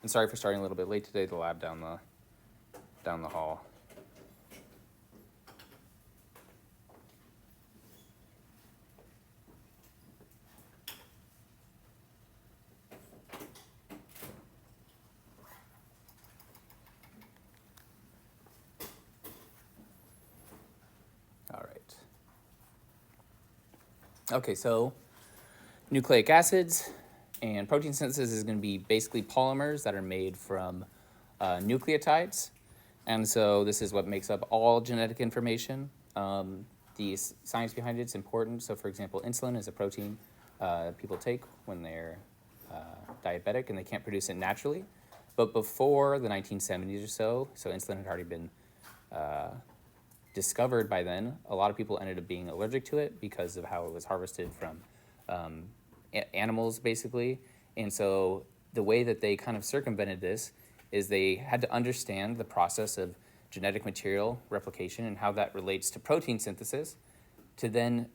And sorry for starting a little bit late today. The lab down the hall. All right. Okay, so nucleic acids and protein synthesis is going to be basically polymers that are made from nucleotides. And so this is what makes up all genetic information. The science behind it's important. So for example, insulin is a protein people take when they're diabetic and they can't produce it naturally. But before the 1970s or so insulin had already been discovered by then. A lot of people ended up being allergic to it because of how it was harvested from animals, basically. And so the way that they kind of circumvented this is they had to understand the process of genetic material replication and how that relates to protein synthesis to then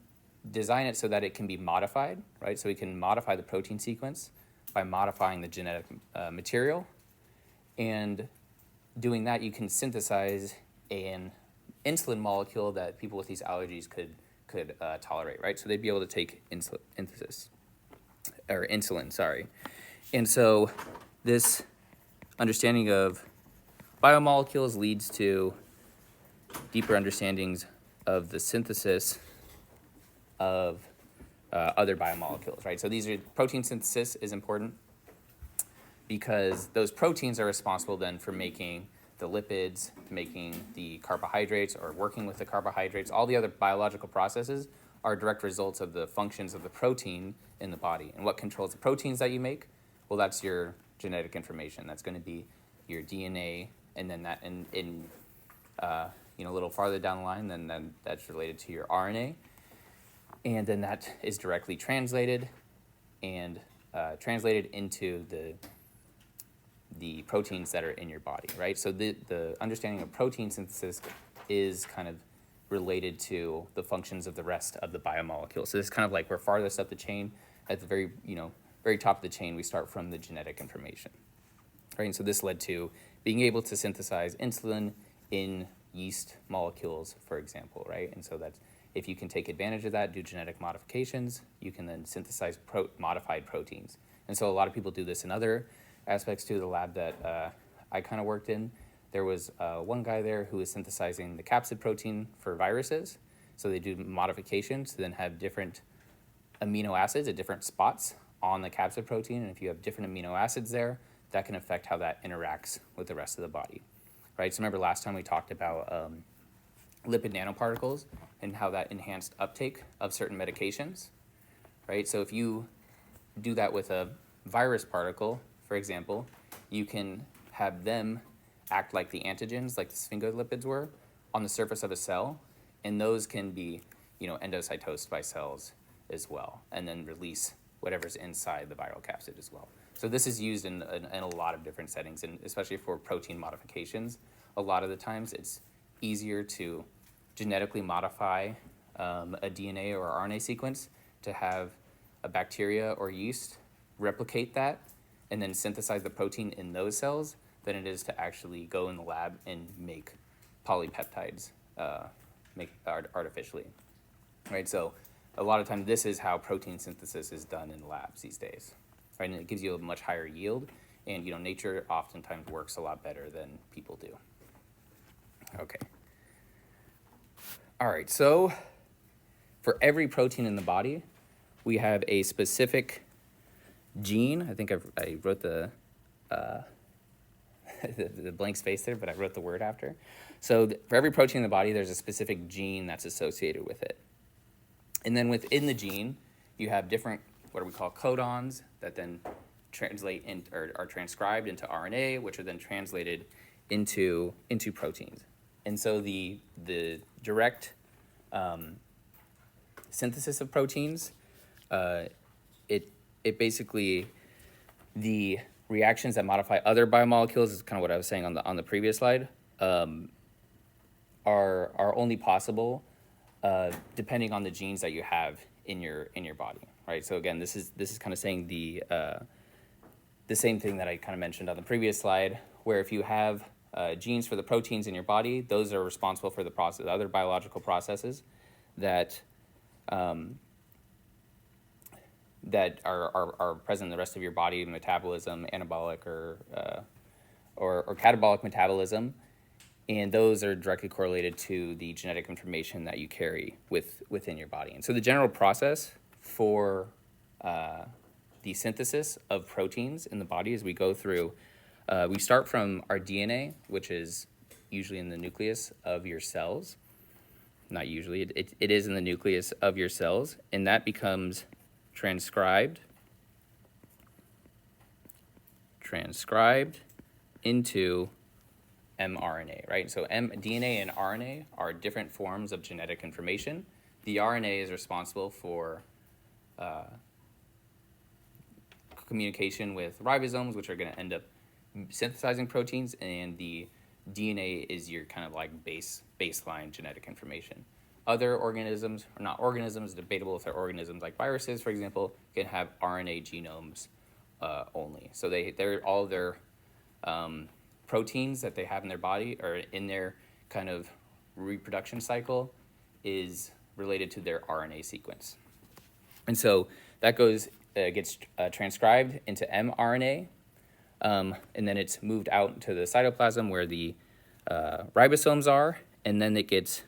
design it so that it can be modified, right? So we can modify the protein sequence by modifying the genetic material. And doing that, you can synthesize an insulin molecule that people with these allergies could tolerate, right? So they'd be able to take insulin, sorry. And so this understanding of biomolecules leads to deeper understandings of the synthesis of other biomolecules, right? So protein synthesis is important because those proteins are responsible then for making the lipids, making the carbohydrates, or working with the carbohydrates. All the other biological processes are direct results of the functions of the protein in the body. And what controls the proteins that you make? Well, that's your genetic information. That's going to be your DNA, and then that a little farther down the line, then that's related to your RNA, and then that is directly translated into the proteins that are in your body, right? So the understanding of protein synthesis is kind of related to the functions of the rest of the biomolecule. So this is kind of like we're farthest up the chain. At the very top of the chain, we start from the genetic information, right? And so this led to being able to synthesize insulin in yeast molecules, for example, right? And so that's, if you can take advantage of that, do genetic modifications, you can then synthesize modified proteins. And so a lot of people do this in other aspects to the lab that I kind of worked in. There was one guy there who was synthesizing the capsid protein for viruses. So they do modifications to then have different amino acids at different spots on the capsid protein. And if you have different amino acids there, that can affect how that interacts with the rest of the body, right? So remember last time we talked about lipid nanoparticles and how that enhanced uptake of certain medications, right? So if you do that with a virus particle, for example, you can have them act like the antigens, like the sphingolipids were, on the surface of a cell, and those can be, endocytosed by cells as well, and then release whatever's inside the viral capsid as well. So this is used in a lot of different settings, and especially for protein modifications. A lot of the times it's easier to genetically modify a DNA or RNA sequence to have a bacteria or yeast replicate that and then synthesize the protein in those cells than it is to actually go in the lab and make polypeptides artificially, right? So a lot of times this is how protein synthesis is done in labs these days, right? And it gives you a much higher yield, and nature oftentimes works a lot better than people do. Okay. All right, so for every protein in the body, we have a specific gene. I think I wrote the the blank space there, but I wrote the word after. So for every protein in the body, there's a specific gene that's associated with it. And then within the gene, you have different, what we call codons, that then translate or are transcribed into RNA, which are then translated into proteins. And so the direct synthesis of proteins, it basically, the reactions that modify other biomolecules is kind of what I was saying on the previous slide, are only possible depending on the genes that you have in your body, right? So again, this is kind of saying the same thing that I kind of mentioned on the previous slide, where if you have genes for the proteins in your body, those are responsible for the process, other biological processes that that are present in the rest of your body, metabolism, anabolic or catabolic metabolism, and those are directly correlated to the genetic information that you carry within your body. And so the general process for the synthesis of proteins in the body as we go through, we start from our DNA, which is usually in the nucleus of your cells. Not usually, it is in the nucleus of your cells, and that becomes transcribed into mRNA, right? So DNA and RNA are different forms of genetic information. The RNA is responsible for communication with ribosomes, which are going to end up synthesizing proteins, and the DNA is your kind of like baseline genetic information. Other organisms, or not organisms, debatable if they're organisms like viruses, for example, can have RNA genomes only. So they're all their proteins that they have in their body or in their kind of reproduction cycle is related to their RNA sequence. And so that gets transcribed into mRNA, and then it's moved out to the cytoplasm where the ribosomes are, and then it gets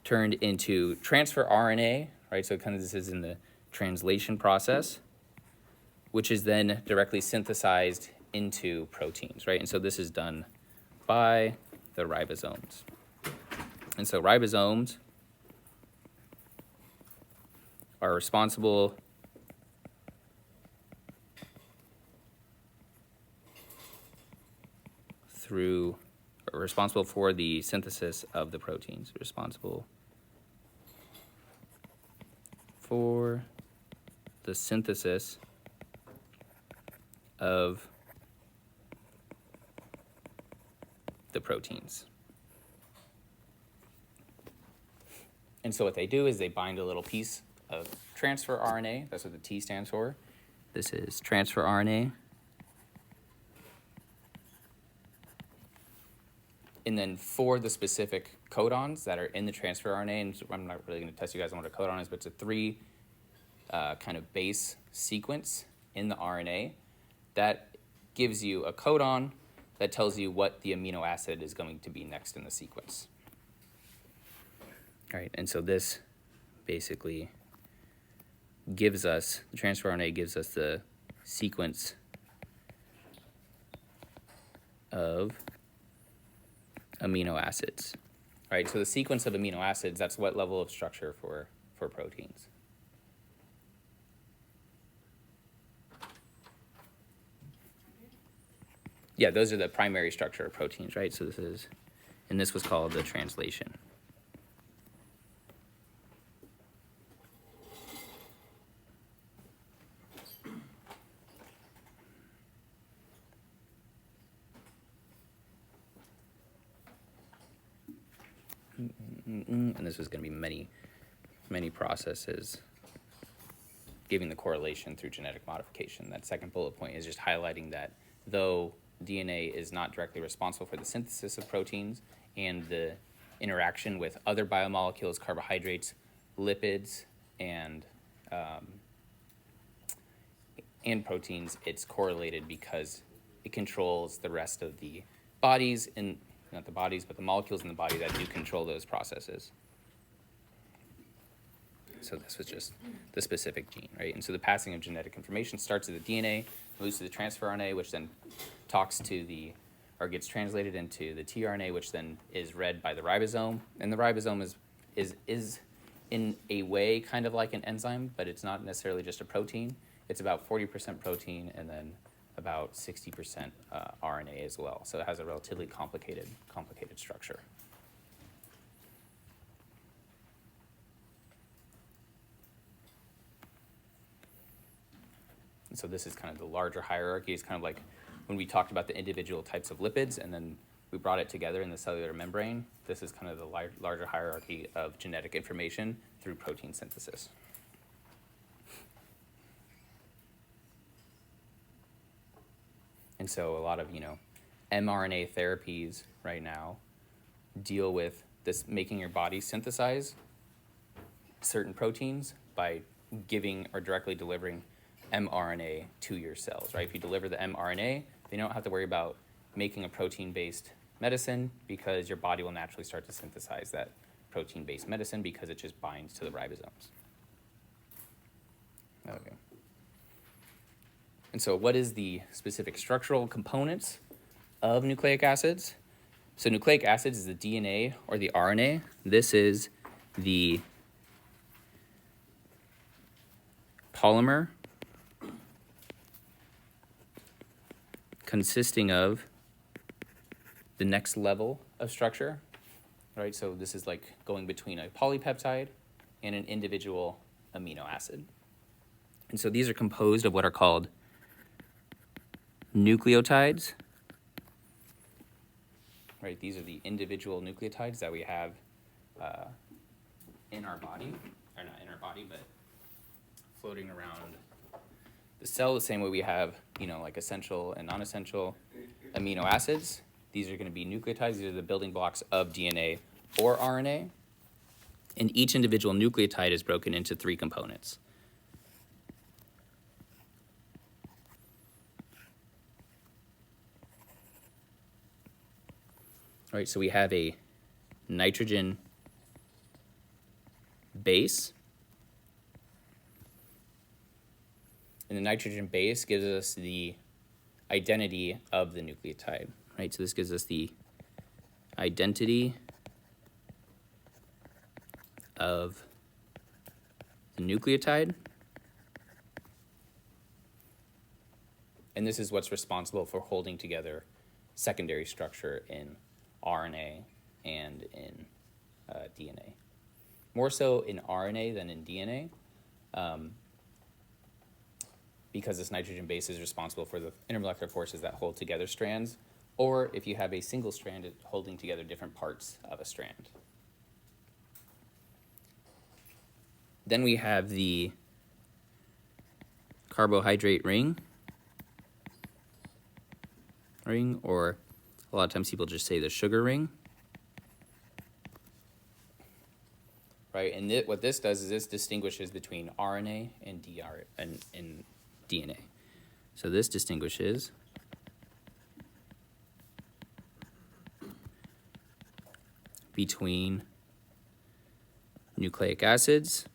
turned into transfer RNA, right? So kind of this is in the translation process, which is then directly synthesized into proteins, right? And so this is done by the ribosomes. And so ribosomes are responsible for the synthesis of the proteins, responsible for the synthesis of the proteins. And so what they do is they bind a little piece of transfer RNA. That's what the T stands for. This is transfer RNA. And then for the specific codons that are in the transfer RNA, and I'm not really going to test you guys on what a codon is, but it's a 3 kind of base sequence in the RNA that gives you a codon that tells you what the amino acid is going to be next in the sequence. All right, and so this basically gives us, the transfer RNA gives us the sequence of amino acids. All right, so the sequence of amino acids, that's what level of structure for proteins. Yeah, those are the primary structure of proteins, right? So this was called the translation. And this was going to be many processes giving the correlation through genetic modification. That second bullet point is just highlighting that though DNA is not directly responsible for the synthesis of proteins and the interaction with other biomolecules, carbohydrates, lipids, and proteins, it's correlated because it controls the rest of the bodies, and not the bodies, but the molecules in the body that do control those processes. So this was just the specific gene, right? And so the passing of genetic information starts at the DNA, moves to the transfer RNA, which then gets translated into the tRNA, which then is read by the ribosome. And the ribosome is in a way kind of like an enzyme, but it's not necessarily just a protein. It's about 40% protein and then about 60% RNA as well. So it has a relatively complicated structure. And so this is kind of the larger hierarchy. It's kind of like when we talked about the individual types of lipids and then we brought it together in the cellular membrane. This is kind of the larger hierarchy of genetic information through protein synthesis. And so a lot of, mRNA therapies right now deal with this, making your body synthesize certain proteins by giving or directly delivering mRNA to your cells, right? If you deliver the mRNA, then you don't have to worry about making a protein-based medicine, because your body will naturally start to synthesize that protein-based medicine because it just binds to the ribosomes. Okay. And so what is the specific structural components of nucleic acids? So nucleic acids is the DNA or the RNA. This is the polymer consisting of the next level of structure, right? So this is like going between a polypeptide and an individual amino acid. And so these are composed of what are called nucleotides, right? These are the individual nucleotides that we have in our body, or not in our body, but floating around the cell, the same way we have, like essential and non-essential amino acids. These are going to be nucleotides. These are the building blocks of DNA or RNA. And each individual nucleotide is broken into 3 components. All right, so we have a nitrogen base. And the nitrogen base gives us the identity of the nucleotide, right? So this gives us the identity of the nucleotide. And this is what's responsible for holding together secondary structure in RNA and in DNA. More so in RNA than in DNA, because this nitrogen base is responsible for the intermolecular forces that hold together strands, or if you have a single strand, it's holding together different parts of a strand. Then we have the carbohydrate ring, or a lot of times people just say the sugar ring. Right, and what this does is this distinguishes between RNA and DNA. So this distinguishes between nucleic acids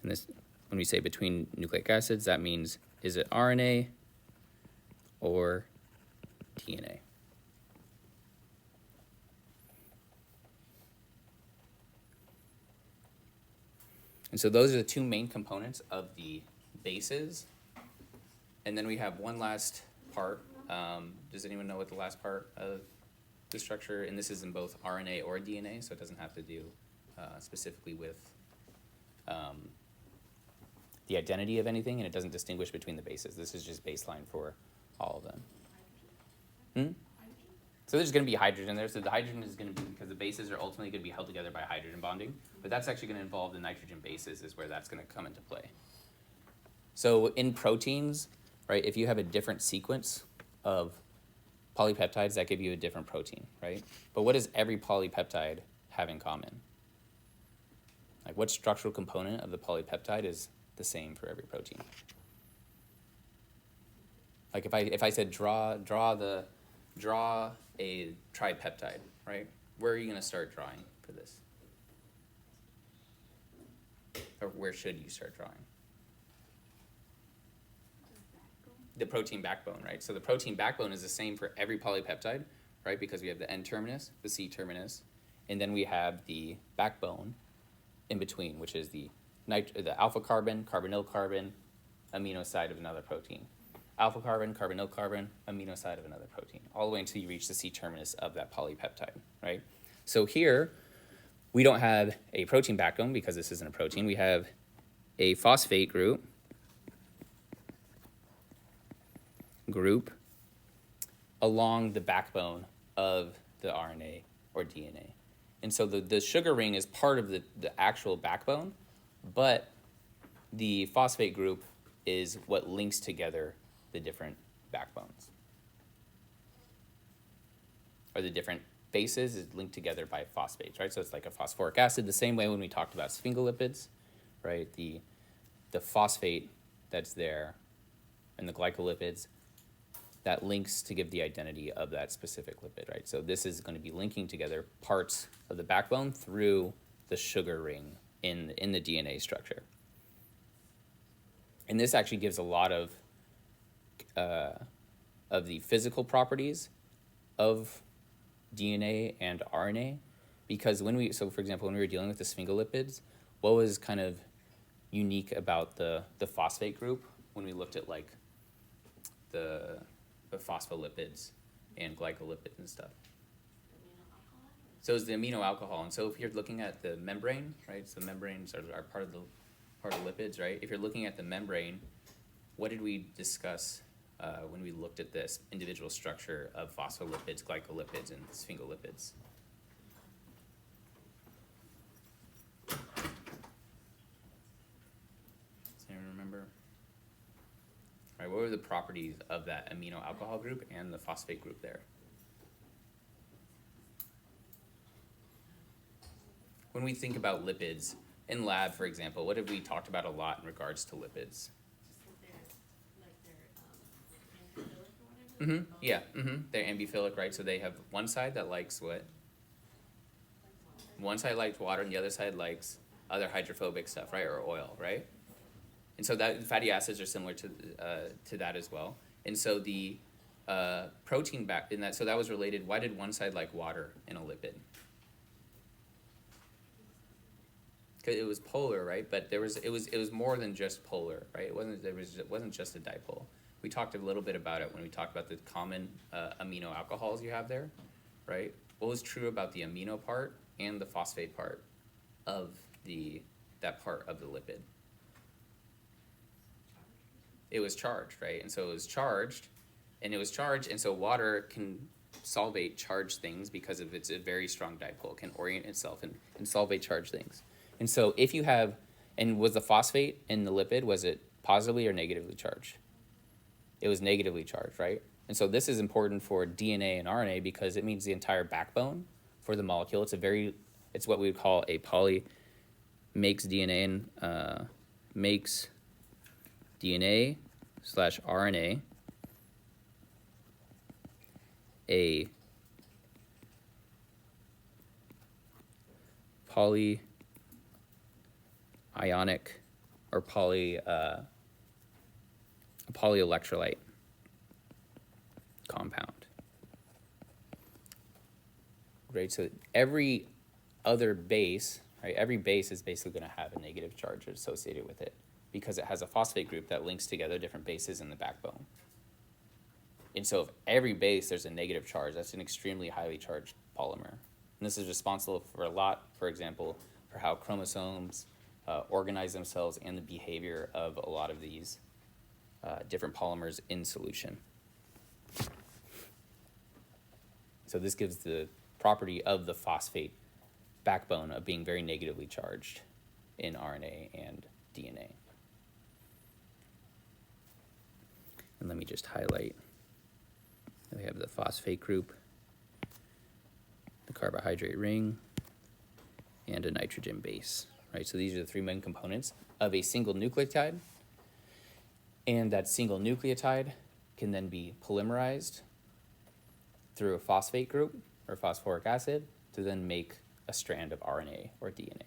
and this, when we say between nucleic acids, that means is it RNA or DNA? And so those are the 2 main components of the bases. And then we have one last part. Does anyone know what the last part of the structure, and this is in both RNA or DNA, so it doesn't have to do specifically with the identity of anything, and it doesn't distinguish between the bases. This is just baseline for all of them. So there's going to be hydrogen there. So the hydrogen is going to be, because the bases are ultimately going to be held together by hydrogen bonding, but that's actually going to involve the nitrogen bases is where that's going to come into play. So in proteins, right, if you have a different sequence of polypeptides, that give you a different protein, right? But what does every polypeptide have in common? Like, what structural component of the polypeptide is the same for every protein? Like if I said draw a tripeptide, right? Where are you going to start drawing for this? Or where should you start drawing? The protein backbone, right? So the protein backbone is the same for every polypeptide, right? Because we have the N terminus, the C terminus, and then we have the backbone in between, which is the alpha carbon, carbonyl carbon, amino side of another protein. Alpha carbon, carbonyl carbon, amino side of another protein, all the way until you reach the C terminus of that polypeptide, right? So here, we don't have a protein backbone because this isn't a protein. We have a phosphate group along the backbone of the RNA or DNA. And so the sugar ring is part of the actual backbone, but the phosphate group is what links together the different backbones. Or the different bases is linked together by phosphates, right? So it's like a phosphoric acid, the same way when we talked about sphingolipids, right? The phosphate that's there and the glycolipids, that links to give the identity of that specific lipid, right? So this is going to be linking together parts of the backbone through the sugar ring in the DNA structure. And this actually gives a lot of the physical properties of DNA and RNA, because so for example, when we were dealing with the sphingolipids, what was kind of unique about the phosphate group when we looked at like the phospholipids and glycolipids and stuff? So it's the amino alcohol. And so if you're looking at the membrane, right? So membranes are part of lipids, right? If you're looking at the membrane, what did we discuss when we looked at this individual structure of phospholipids, glycolipids, and sphingolipids? Does anyone remember? All right, what were the properties of that amino alcohol group and the phosphate group there? When we think about lipids in lab, for example, what have we talked about a lot in regards to lipids? Yeah, they're amphiphilic, right? So they have one side that likes what? One side likes water and the other side likes other hydrophobic stuff, right? Or oil, right? And so that fatty acids are similar to that as well. And so the protein back in that, so that was related. Why did one side like water in a lipid? Because it was polar, right? But it was more than just polar, right? It wasn't just a dipole. We talked a little bit about it when we talked about the common amino alcohols you have there, right? What was true about the amino part and the phosphate part of that part of the lipid? It was charged, right? And so it was charged, and so water can solvate charged things because of it's a very strong dipole, can orient itself and solvate charged things. And so if you have, and was the phosphate in the lipid, was it positively or negatively charged? It was negatively charged, right? And so this is important for DNA and RNA because it means the entire backbone for the molecule. It's what we would call a makes DNA / RNA a polyionic or a polyelectrolyte compound. Right, so every other base, right, every base is basically going to have a negative charge associated with it because it has a phosphate group that links together different bases in the backbone. And so if every base there's a negative charge, that's an extremely highly charged polymer. And this is responsible for a lot, for example, for how chromosomes organize themselves and the behavior of a lot of these different polymers in solution. So this gives the property of the phosphate backbone of being very negatively charged in RNA and DNA. And let me just highlight. We have the phosphate group, the carbohydrate ring, and a nitrogen base. Right, so these are the three main components of a single nucleotide. And that single nucleotide can then be polymerized through a phosphate group or phosphoric acid to then make a strand of RNA or DNA.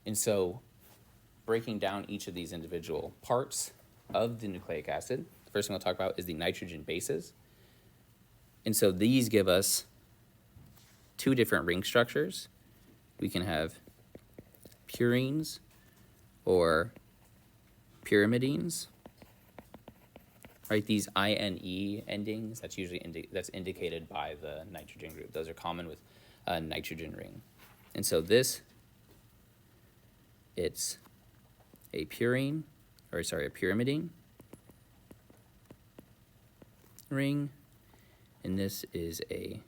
And so breaking down each of these individual parts of the nucleic acid, the first thing we'll talk about is the nitrogen bases. And so these give us two different ring structures. We can have purines or pyrimidines. Right, these INE endings, that's usually that's indicated by the nitrogen group. Those are common with a nitrogen ring. And so this, it's a purine, or sorry, a pyrimidine ring, and this is a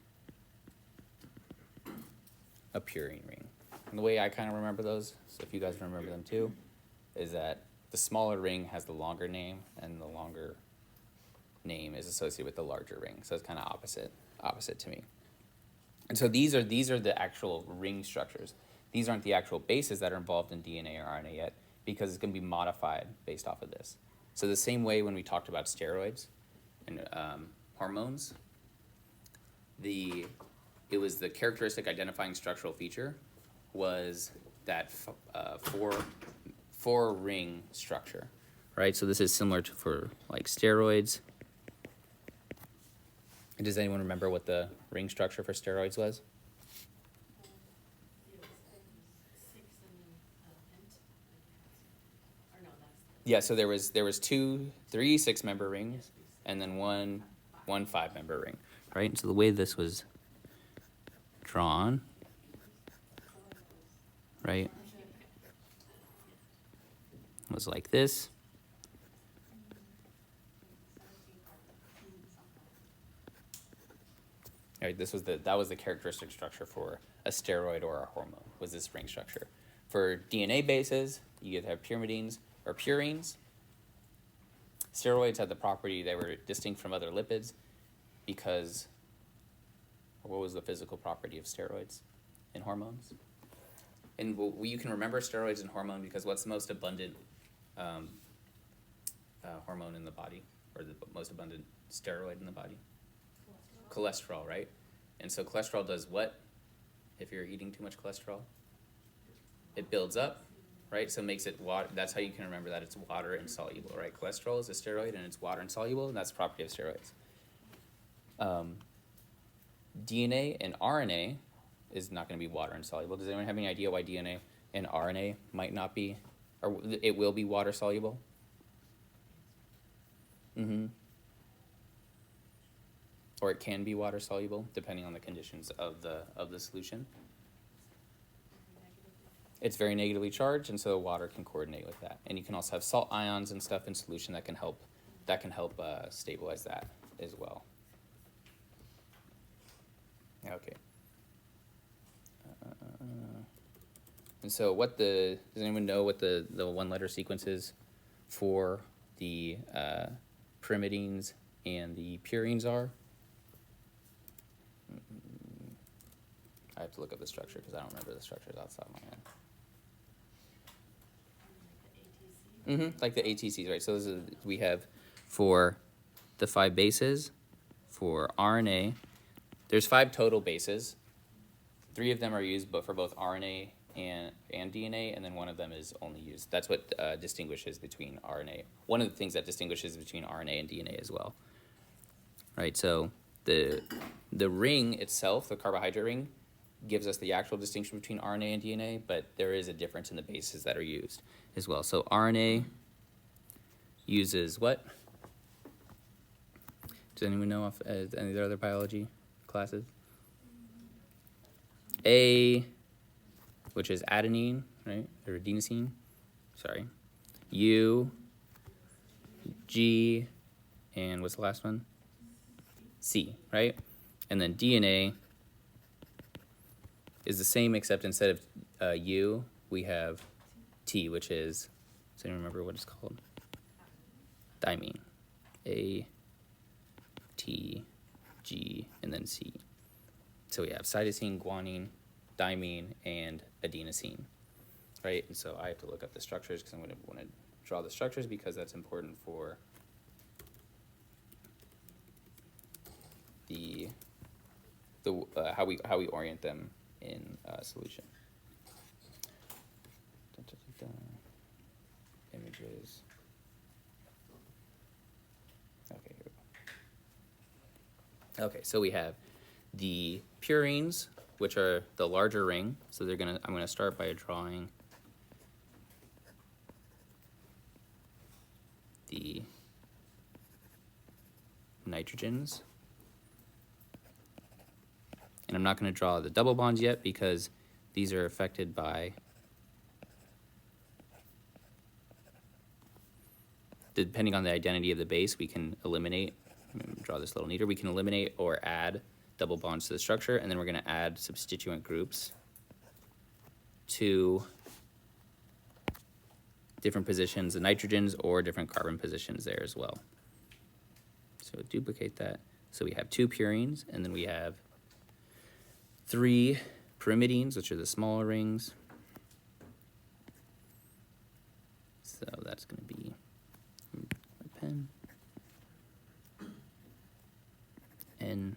purine ring. And the way I kind of remember those, so if you guys remember them too, is that the smaller ring has the longer name, and the longer name is associated with the larger ring. So it's kind of opposite to me. And so these are the actual ring structures. These aren't the actual bases that are involved in DNA or RNA yet, because it's going to be modified based off of this. So the same way when we talked about steroids and hormones, it was the characteristic identifying structural feature was that four ring structure, right? So this is similar to for like steroids. Does anyone remember what the ring structure for steroids was? Yeah, so there was 3 6-member rings, and then one 5-member ring, right? And so the way this was drawn, right, was like this. Right, that was the characteristic structure for a steroid or a hormone, was this ring structure. For DNA bases, you could have pyrimidines or purines. Steroids had the property they were distinct from other lipids because, what was the physical property of steroids and hormones? And you can remember steroids and hormone because what's the most abundant hormone in the body, or the most abundant steroid in the body? Cholesterol, right? And so cholesterol does what if you're eating too much cholesterol? It builds up, right? So it makes it water. That's how you can remember that it's water insoluble, right? Cholesterol is a steroid and it's water insoluble, and that's the property of steroids. DNA and RNA is not going to be water insoluble. Does anyone have any idea why DNA and RNA might not be, or it will be water soluble? Or it can be water soluble depending on the conditions of the solution. It's very negatively charged, and so water can coordinate with that. And you can also have salt ions and stuff in solution that can help stabilize that as well. Okay. And so does anyone know what the 1-letter sequence is for the pyrimidines and the purines are? I have to look up the structure because I don't remember the structures outside my head. Like the ATCs, right? So we have for the 5 bases, for RNA, there's 5 total bases. 3 of them are used for both RNA and DNA, and then 1 of them is only used. That's what distinguishes between RNA. One of the things that distinguishes between RNA and DNA as well. Right, so the ring itself, the carbohydrate ring, gives us the actual distinction between RNA and DNA, but there is a difference in the bases that are used as well. So RNA uses what? Does anyone know off any of the other biology classes? A, which is adenine, right? Or adenosine. Sorry. U, G, and what's the last one? C, right? And then DNA is the same, except instead of U, we have T, which is, does anyone remember what it's called? Thymine. A, T, G, and then C. So we have cytosine, guanine, thymine, and adenosine, right? And so I have to look up the structures because I'm going to want to draw the structures because that's important for the how we orient them in solution. Images. Okay, here we go. Okay, so we have the purines, which are the larger ring. So I'm gonna start by drawing the nitrogens. And I'm not going to draw the double bonds yet because these are affected by, depending on the identity of the base, we can eliminate, draw this a little neater, we can eliminate or add double bonds to the structure, and then we're going to add substituent groups to different positions, the nitrogens, or different carbon positions there as well. So duplicate that. So we have 2 purines, and then we have 3 pyrimidines, which are the smaller rings. So that's going to be my pen. N.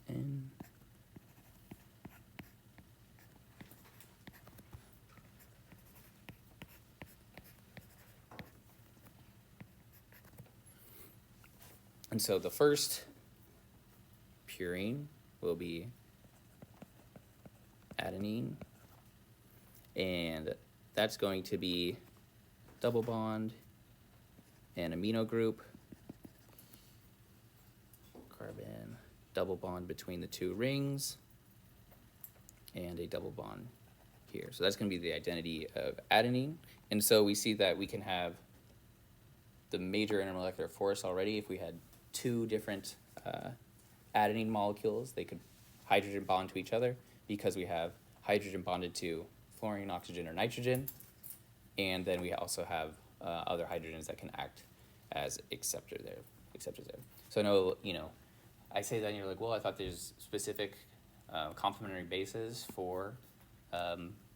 N. And so the first purine will be adenine, and that's going to be double bond and amino group, carbon, double bond between the 2 rings, and a double bond here. So that's going to be the identity of adenine. And so we see that we can have the major intermolecular force already. If we had 2 different adenine molecules, they could hydrogen bond to each other because we have hydrogen bonded to fluorine, oxygen, or nitrogen. And then we also have other hydrogens that can act as acceptors there. So I know, I say that and you're like, well, I thought there's specific complementary bases for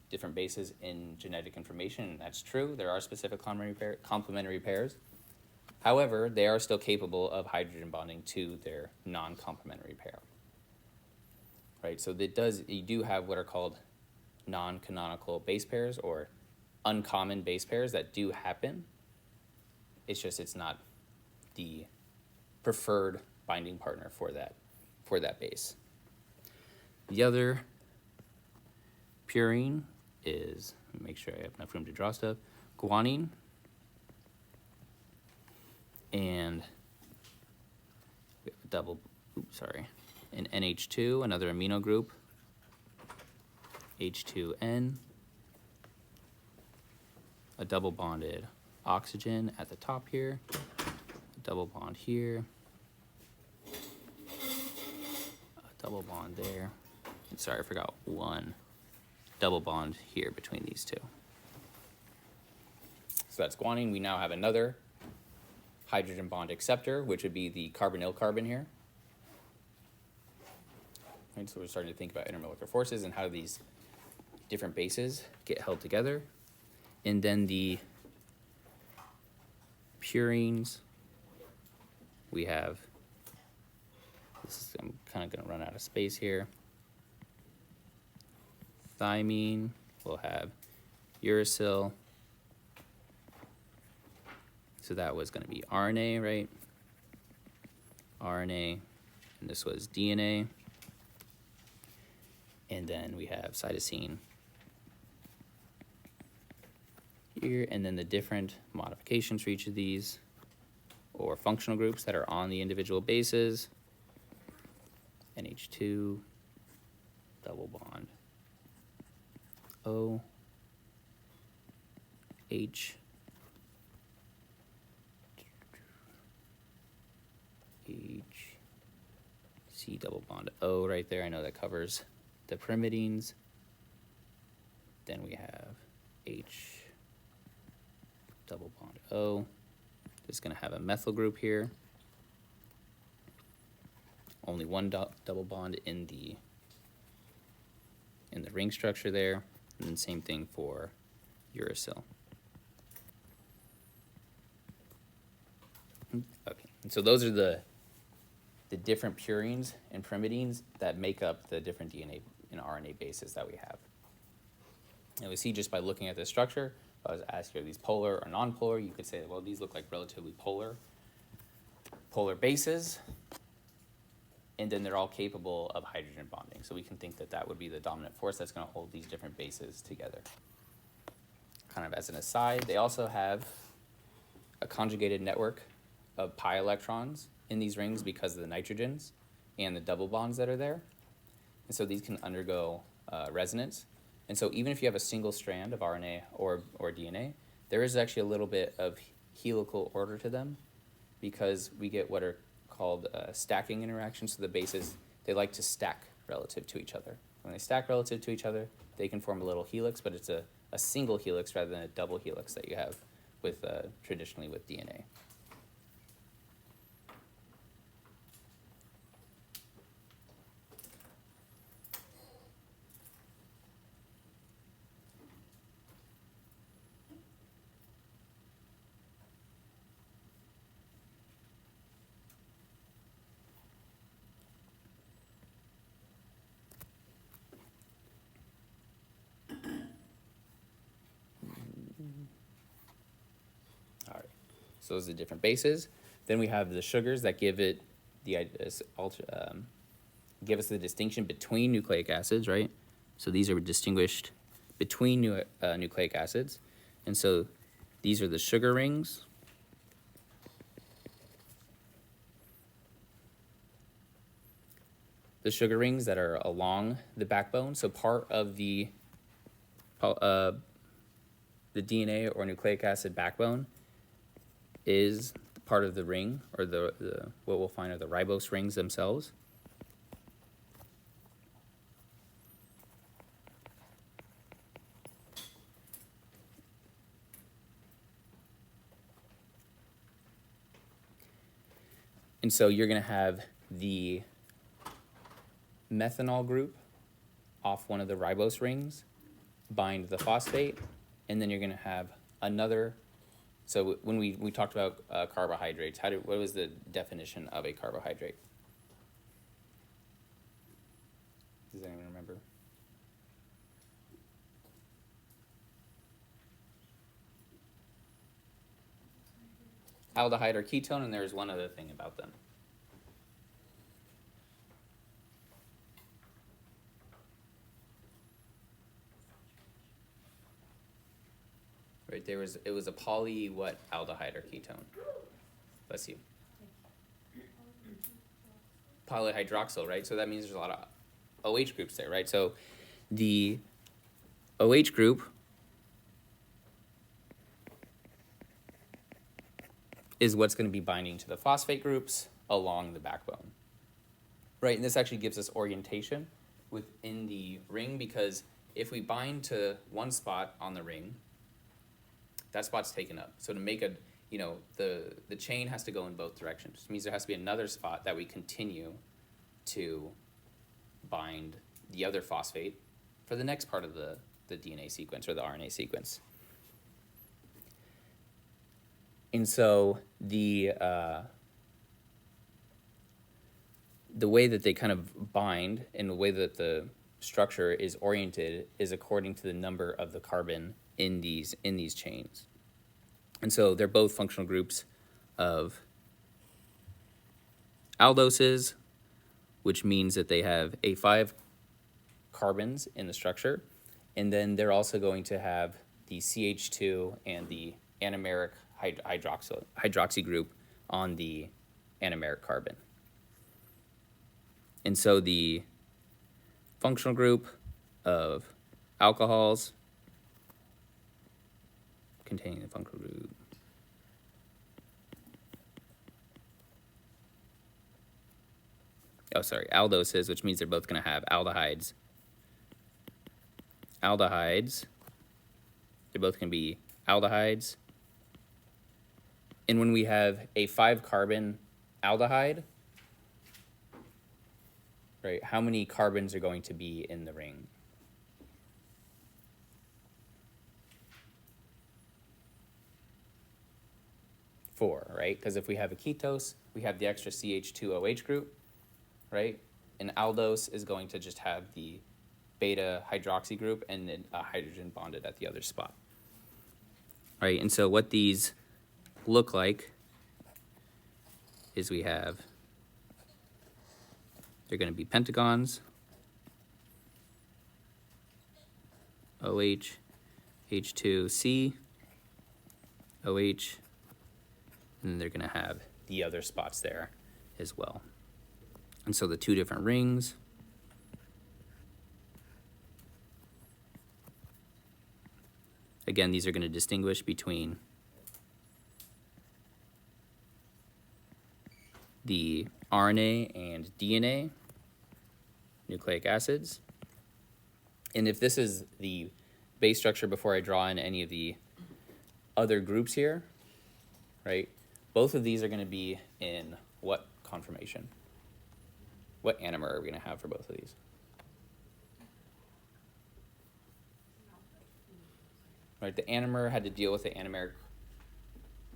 different bases in genetic information, and that's true. There are specific complementary pairs. However, they are still capable of hydrogen bonding to their non-complementary pair. Right, so you do have what are called non-canonical base pairs or uncommon base pairs that do happen. It's just it's not the preferred binding partner for that base. The other purine is, make sure I have enough room to draw stuff, guanine, and we have an NH2, another amino group, H2N, a double bonded oxygen at the top here, a double bond here, a double bond there, and sorry, I forgot one double bond here between these 2. So that's guanine. We now have another hydrogen bond acceptor, which would be the carbonyl carbon here. Right, so we're starting to think about intermolecular forces and how these different bases get held together. And then the purines, we have, I'm kind of going to run out of space here. Thymine, we'll have uracil. So that was going to be RNA, right? RNA, and this was DNA. And then we have cytosine here, and then the different modifications for each of these, or functional groups that are on the individual bases. NH2, double bond O, H, C double bond O right there. I know that covers the pyrimidines. Then we have H double bond O. It's going to have a methyl group here. Only one double bond in the ring structure there. And then same thing for uracil. Okay, and so those are the different purines and pyrimidines that make up the different DNA and RNA bases that we have. And we see just by looking at the structure, if I was asked you, are these polar or non-polar, you could say, well, these look like relatively polar bases, and then they're all capable of hydrogen bonding. So we can think that that would be the dominant force that's going to hold these different bases together. Kind of as an aside, they also have a conjugated network of pi electrons in these rings because of the nitrogens. and the double bonds that are there. And so these can undergo resonance. And so even if you have a single strand of RNA or DNA, there is actually a little bit of helical order to them, because we get what are called stacking interactions. So the bases, they like to stack relative to each other. When they stack relative to each other, they can form a little helix, but it's a single helix rather than a double helix that you have with traditionally with DNA. All right, so those are the different bases. Then we have the sugars that give it give us the distinction between nucleic acids, right? So these are distinguished between nucleic acids. And so these are the sugar rings. The sugar rings that are along the backbone. So part of the DNA or nucleic acid backbone is part of the ring, or the what we'll find are the ribose rings themselves. And so you're going to have the methanol group off one of the ribose rings bind the phosphate, and then you're going to have another. So when we talked about carbohydrates, what was the definition of a carbohydrate? Does anyone remember? Aldehyde or ketone, and there's one other thing about them. Right, it was a poly what aldehyde or ketone? Bless you. Polyhydroxyl, right? So that means there's a lot of OH groups there, right? So the OH group is what's going to be binding to the phosphate groups along the backbone, right? And this actually gives us orientation within the ring, because if we bind to one spot on the ring, that spot's taken up. So to make the chain has to go in both directions. Which means there has to be another spot that we continue to bind the other phosphate for the next part of the DNA sequence or the RNA sequence. And so the way that they kind of bind and the way that the structure is oriented is according to the number of the carbon in these chains. And so they're both functional groups of aldoses, which means that they have A5 carbons in the structure, and then they're also going to have the CH2 and the anomeric hydroxy group on the anomeric carbon. And so the functional group of alcohols containing the functional group aldoses, which means they're both going to have aldehydes. They're both going to be aldehydes. And when we have a 5-carbon aldehyde, right, how many carbons are going to be in the ring? 4, right? Because if we have a ketose, we have the extra CH2OH group, right? And aldose is going to just have the beta hydroxy group and then a hydrogen bonded at the other spot, right? And so what these look like is they're going to be pentagons, OH, H2C, OH, and then they're going to have the other spots there as well. And so the two different rings. Again, these are going to distinguish between the RNA and DNA nucleic acids. And if this is the base structure before I draw in any of the other groups here, right, both of these are going to be in what conformation? What anomer are we going to have for both of these? Right, the anomer had to deal with the anomeric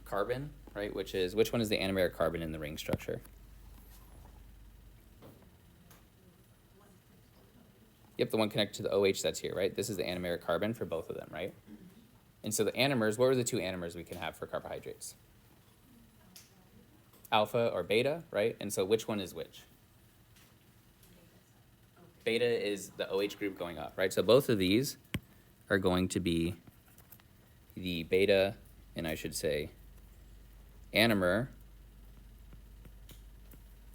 carbon, right, which one is the anomeric carbon in the ring structure? Yep, the one connected to the OH that's here, right? This is the anomeric carbon for both of them, right? And so the anomers, what were the two anomers we can have for carbohydrates? Alpha or beta, right? And so which one is which? Beta is the OH group going up, right? So both of these are going to be the beta, and I should say anomer.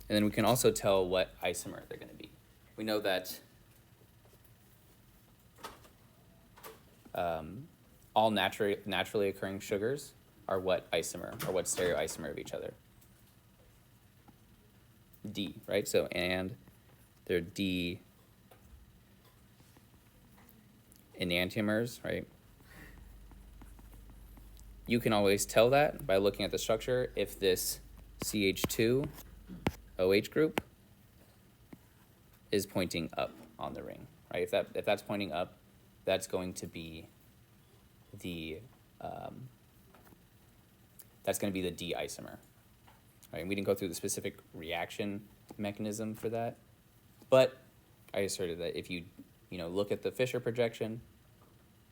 And then we can also tell what isomer they're going to be. We know that all naturally occurring sugars are what isomer, or what stereoisomer of each other? D, right? So, and they're D enantiomers, right? You can always tell that by looking at the structure if this CH2 OH group is pointing up on the ring, right? If that's pointing up, that's going to be the D isomer, right? And we didn't go through the specific reaction mechanism for that, but I asserted that if you look at the Fisher projection,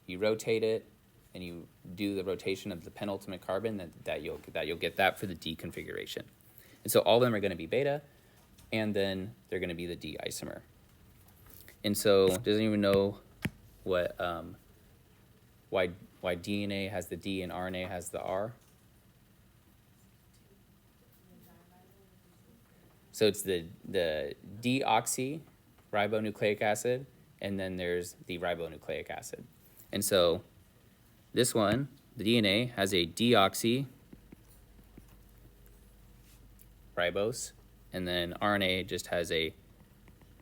you rotate it, and you do the rotation of the penultimate carbon, that you'll get that for the D configuration. And so all of them are going to be beta, and then they're going to be the D isomer. And so does anyone know what why DNA has the D and RNA has the R? So it's the deoxyribonucleic acid, and then there's the ribonucleic acid. And so this one, the DNA, has a deoxy ribose, and then RNA just has a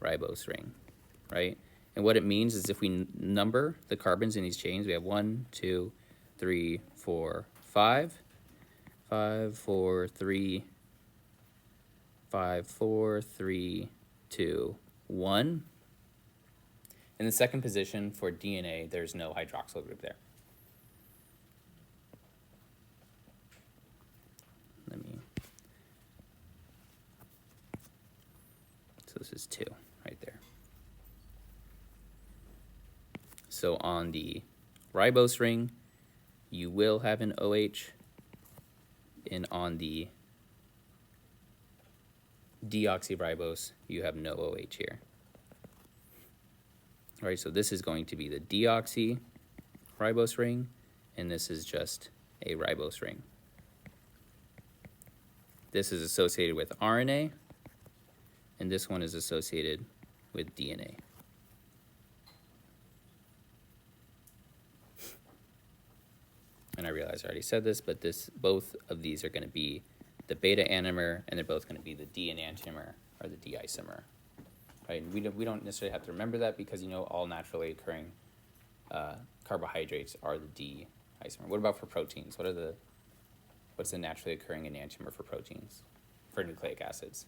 ribose ring, right? And what it means is if we number the carbons in these chains, we have 1, 2, 3, 4, 5, 5, 4, 3, 5, 4, 3, 2, 1. In the second position for DNA, there's no hydroxyl group there. So this is 2 right there. So on the ribose ring, you will have an OH, and on the deoxyribose, you have no OH here. All right, so this is going to be the deoxyribose ring, and this is just a ribose ring. This is associated with RNA, and this one is associated with DNA. And I realize I already said this, but both of these are going to be the beta anomer, and they're both going to be the D enantiomer or the D isomer. Right? We don't necessarily have to remember that because all naturally occurring carbohydrates are the D isomer. What about for proteins? What's the naturally occurring enantiomer for proteins, for nucleic acids?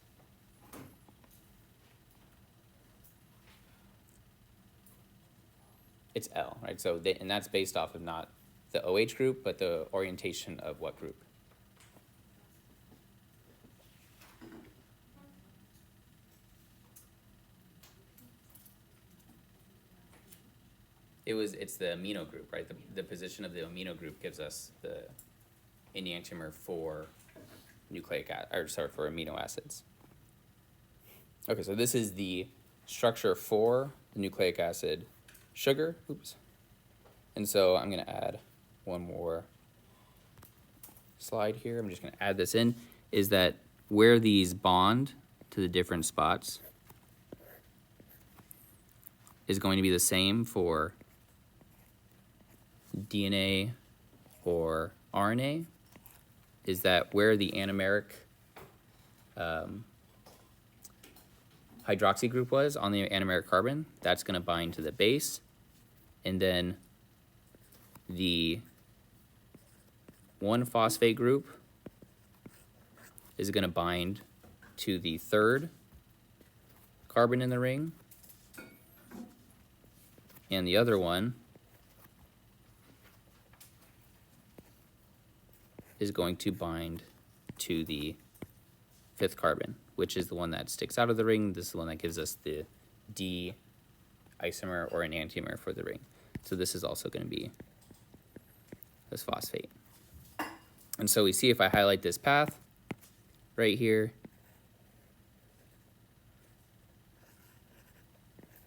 It's L, right? So and that's based off of not the OH group, but the orientation of what group? It's the amino group, right? The position of the amino group gives us the enantiomer for for amino acids. Okay, so this is the structure for the nucleic acid sugar. Oops. And so I'm going to add one more slide here. I'm just going to add this in, is that where these bond to the different spots is going to be the same for DNA or RNA, is that where the anomeric hydroxy group was on the anomeric carbon, that's going to bind to the base, and then the 1-phosphate group is going to bind to the 3rd carbon in the ring, and the other one is going to bind to the 5th carbon, which is the one that sticks out of the ring. This is the one that gives us the D isomer or enantiomer for the ring. So this is also going to be this phosphate. And so we see if I highlight this path right here,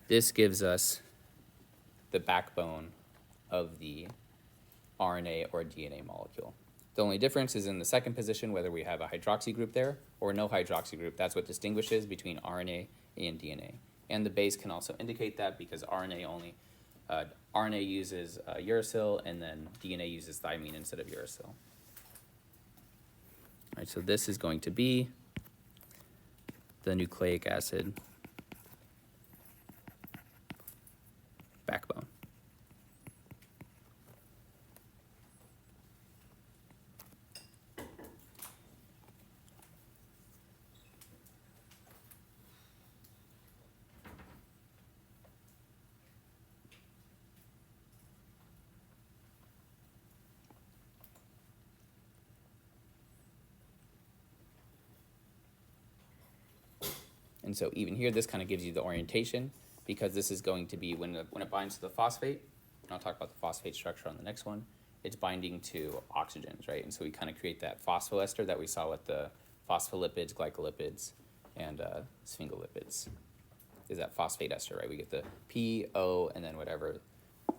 this gives us the backbone of the RNA or DNA molecule. The only difference is in the second position, whether we have a hydroxy group there or no hydroxy group. That's what distinguishes between RNA and DNA. And the base can also indicate that, because RNA uses uracil, and then DNA uses thymine instead of uracil. All right, so this is going to be the nucleic acid backbone. And so even here, this kind of gives you the orientation, because this is going to be when it binds to the phosphate, and I'll talk about the phosphate structure on the next one, it's binding to oxygens, right? And so we kind of create that phosphoester that we saw with the phospholipids, glycolipids, and sphingolipids. Is that phosphate ester, right? We get the P, O, and then whatever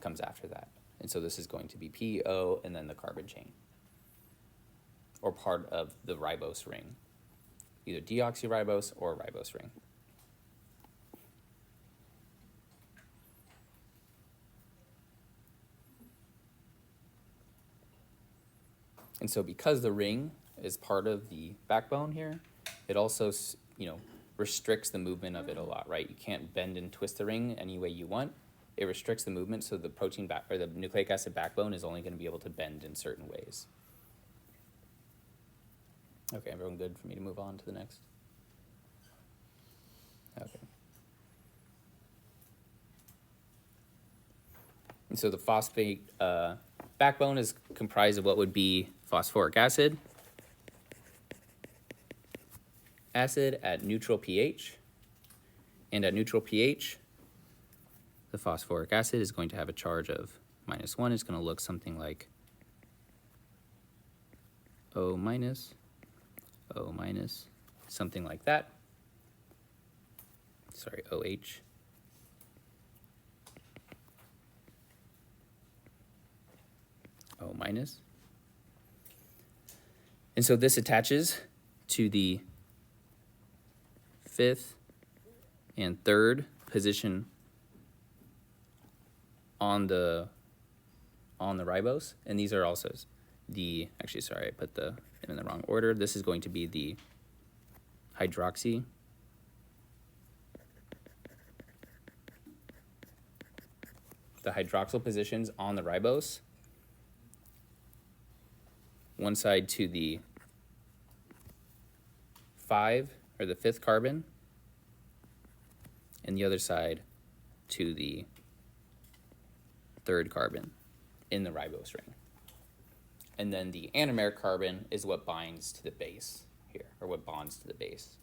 comes after that. And so this is going to be P, O, and then the carbon chain, or part of the ribose ring, either deoxyribose or ribose ring. And so because the ring is part of the backbone here, it also, restricts the movement of it a lot, right? You can't bend and twist the ring any way you want. It restricts the movement, so the the nucleic acid backbone is only going to be able to bend in certain ways. Okay, everyone good for me to move on to the next? Okay. And so the phosphate backbone is comprised of what would be phosphoric acid at neutral pH, and at neutral pH, the phosphoric acid is going to have a charge of -1. It's going to look something like O minus, something like that. Sorry, OH. O minus. And so this attaches to the 5th and 3rd position on the ribose, and these are also actually, sorry, I put them in the wrong order. This is going to be the hydroxy the hydroxyl positions on the ribose, one side to the 5 or the 5th carbon, and the other side to the 3rd carbon in the ribose ring. And then the anomeric carbon is what binds to the base here, or what bonds to the base.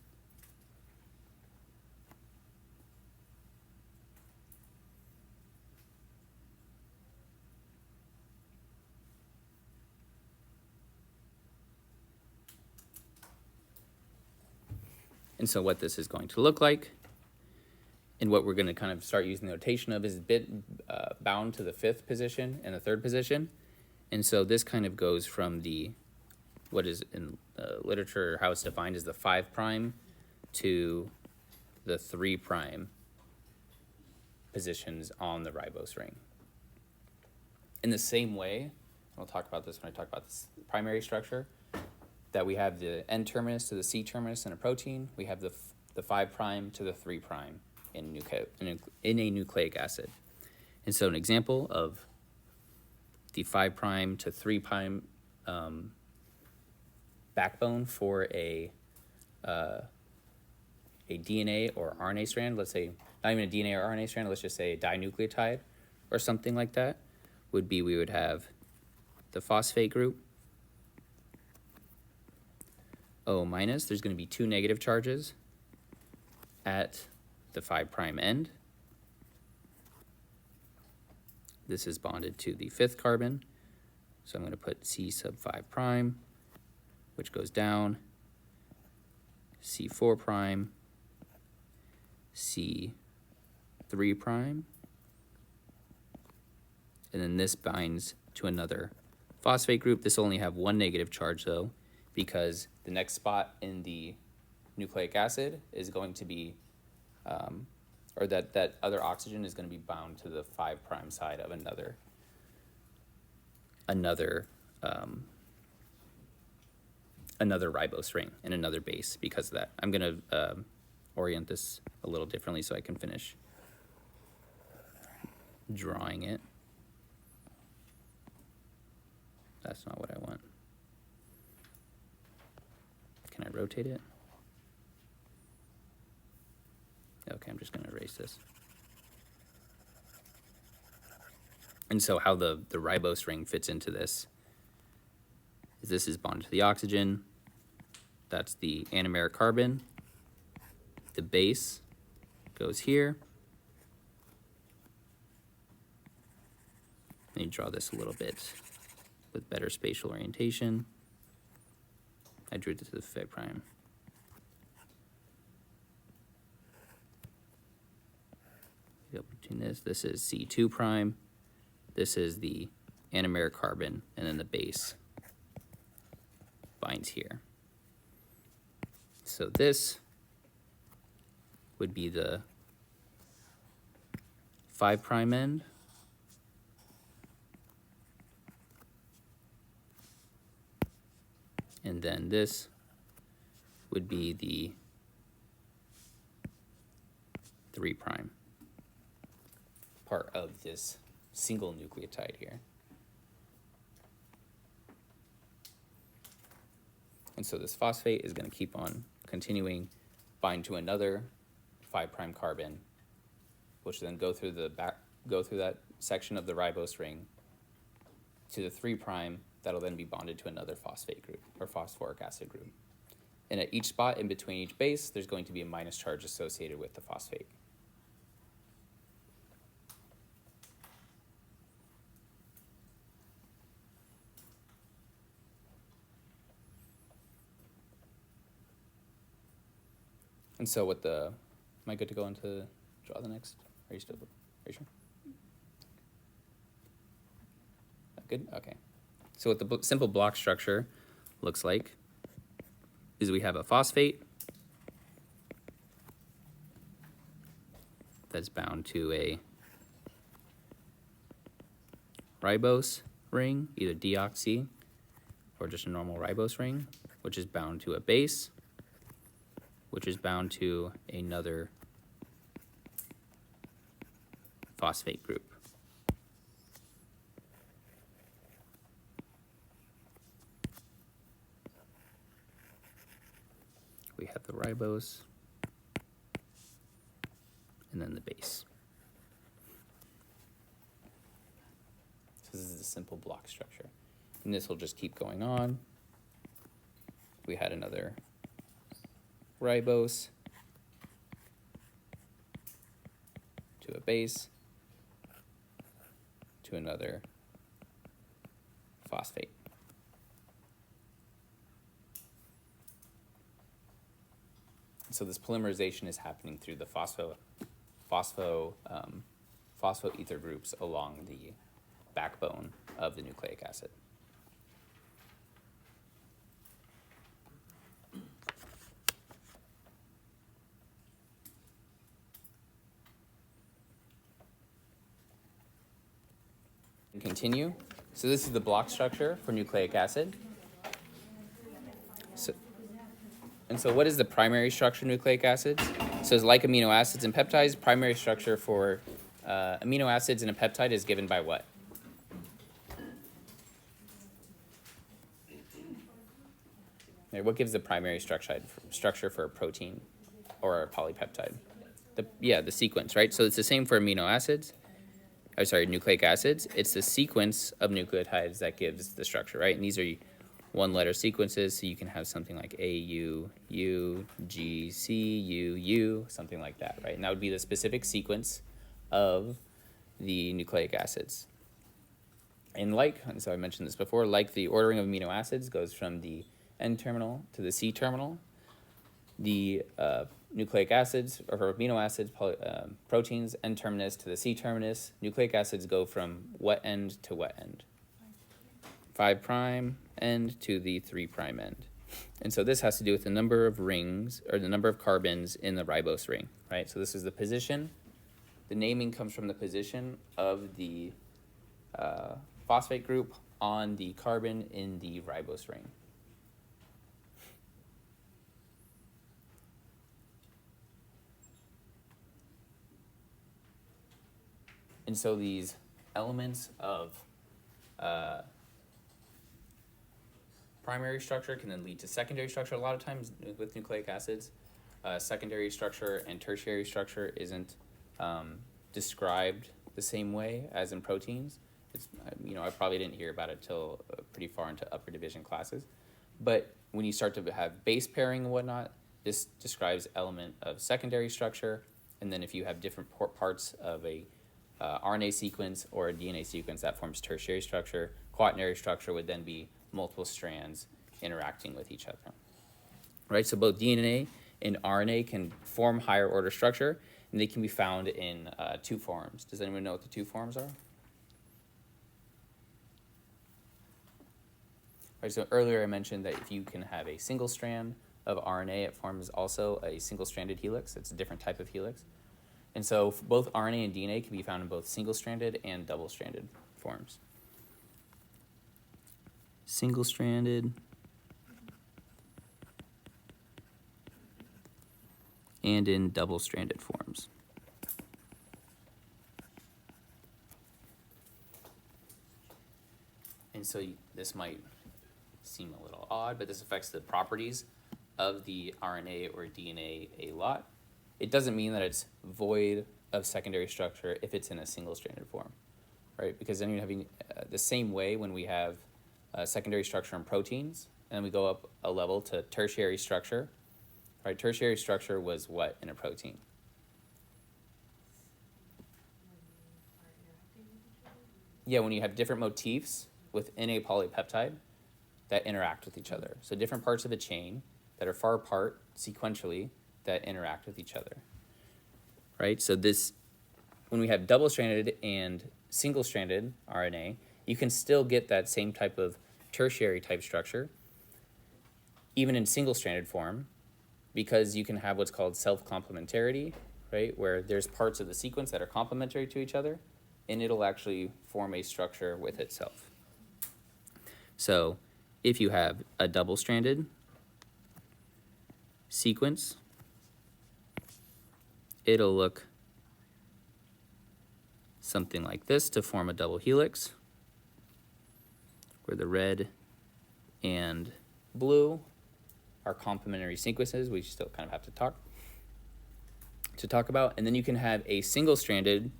And so what this is going to look like, and what we're going to kind of start using the notation of, is a bit bound to the 5th position and the 3rd position. And so this kind of goes from what is in literature, how it's defined as the 5' to the 3' positions on the ribose ring. In the same way, I'll talk about this when I talk about this primary structure, that we have the N terminus to the C terminus in a protein, we have the 5' to the 3' in a nucleic acid. And so an example of the 5' to 3' backbone for a DNA or RNA strand, let's say not even a DNA or RNA strand, let's just say a dinucleotide or something like that, would be we would have the phosphate group, O minus, there's going to be 2 negative charges at the 5' end. This is bonded to the 5th carbon, so I'm going to put C sub 5', which goes down, C4', C3', and then this binds to another phosphate group. This will only have 1 negative charge though, because the next spot in the nucleic acid is going to be, or that other oxygen is going to be bound to the 5' side of another ribose ring and another base because of that. I'm going to orient this a little differently so I can finish drawing it. That's not what I want. Can I rotate it? Okay, I'm just going to erase this. And so how the ribose ring fits into this is this is bonded to the oxygen. That's the anomeric carbon. The base goes here. Let me draw this a little bit with better spatial orientation. I drew it to the 5'. Between this is C2'. This is the anomeric carbon, and then the base binds here. So this would be the 5' end. And then this would be the 3' part of this single nucleotide here. And so this phosphate is going to keep on continuing, bind to another 5' carbon, which then go through that section of the ribose ring to the 3'. That'll then be bonded to another phosphate group or phosphoric acid group. And at each spot in between each base, there's going to be a minus charge associated with the phosphate. And so what am I good to go into draw the next? Are you sure? Good? Okay. So what the simple block structure looks like is we have a phosphate that's bound to a ribose ring, either deoxy or just a normal ribose ring, which is bound to a base, which is bound to another phosphate group. We have the ribose and then the base. So this is a simple block structure. And this will just keep going on. We had another ribose to a base to another phosphate. So this polymerization is happening through the phospho ether groups along the backbone of the nucleic acid. Continue. So this is the block structure for nucleic acid. So what is the primary structure of nucleic acids? So it's like amino acids and peptides, primary structure for amino acids in a peptide is given by what? What gives the primary structure for a protein or a polypeptide? The sequence, right? So it's the same for amino acids. Nucleic acids. It's the sequence of nucleotides that gives the structure, right? And these are one-letter sequences, so you can have something like A, U, U, G, C, U, U, something like that, right? And that would be the specific sequence of the nucleic acids. And so I mentioned this before, like the ordering of amino acids goes from the N-terminal to the C-terminal, the nucleic acids, or amino acids, proteins, N-terminus to the C-terminus. Nucleic acids go from what end to what end? 5' end to the 3' end. And so this has to do with the number of rings, or the number of carbons in the ribose ring, right? So this is the position. The naming comes from the position of the phosphate group on the carbon in the ribose ring. And so these elements of primary structure can then lead to secondary structure. A lot of times with nucleic acids, secondary structure and tertiary structure isn't described the same way as in proteins. It's, I probably didn't hear about it till pretty far into upper division classes. But when you start to have base pairing and whatnot, this describes element of secondary structure. And then if you have different parts of a RNA sequence or a DNA sequence, that forms tertiary structure. Quaternary structure would then be multiple strands interacting with each other. Right, so both DNA and RNA can form higher order structure, and they can be found in two forms. Does anyone know what the two forms are? Right, so earlier I mentioned that if you can have a single strand of RNA, it forms also a single-stranded helix. It's a different type of helix. And so both RNA and DNA can be found in both single-stranded and double-stranded forms. Single-stranded and in double-stranded forms. And so this might seem a little odd, but this affects the properties of the RNA or DNA a lot. It doesn't mean that it's void of secondary structure if it's in a single-stranded form, right? Because then you're having the same way when we have secondary structure in proteins, and we go up a level to tertiary structure. Right, tertiary structure was what in a protein? Yeah, when you have different motifs within a polypeptide that interact with each other. So different parts of a chain that are far apart sequentially that interact with each other. Right, so when we have double-stranded and single-stranded RNA, you can still get that same type of tertiary type structure, even in single-stranded form, because you can have what's called self-complementarity, right, where there's parts of the sequence that are complementary to each other, and it'll actually form a structure with itself. So if you have a double-stranded sequence, it'll look something like this to form a double helix, where the red and blue are complementary sequences. We still kind of have to talk about. And then you can have a single-stranded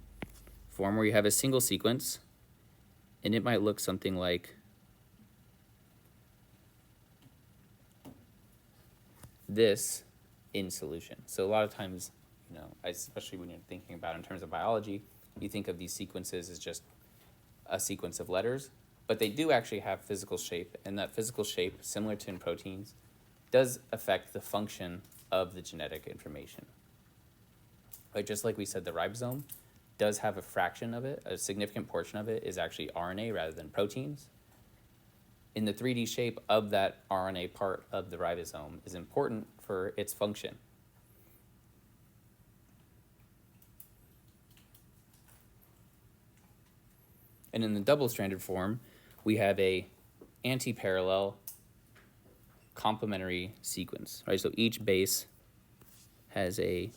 form where you have a single sequence, and it might look something like this in solution. So a lot of times, especially when you're thinking about in terms of biology, you think of these sequences as just a sequence of letters, but they do actually have physical shape, and that physical shape, similar to in proteins, does affect the function of the genetic information. Right, just like we said, the ribosome does have a fraction of it, a significant portion of it is actually RNA rather than proteins. In the 3D shape of that RNA part of the ribosome is important for its function. And in the double-stranded form, we have a anti-parallel complementary sequence, right? So each base has a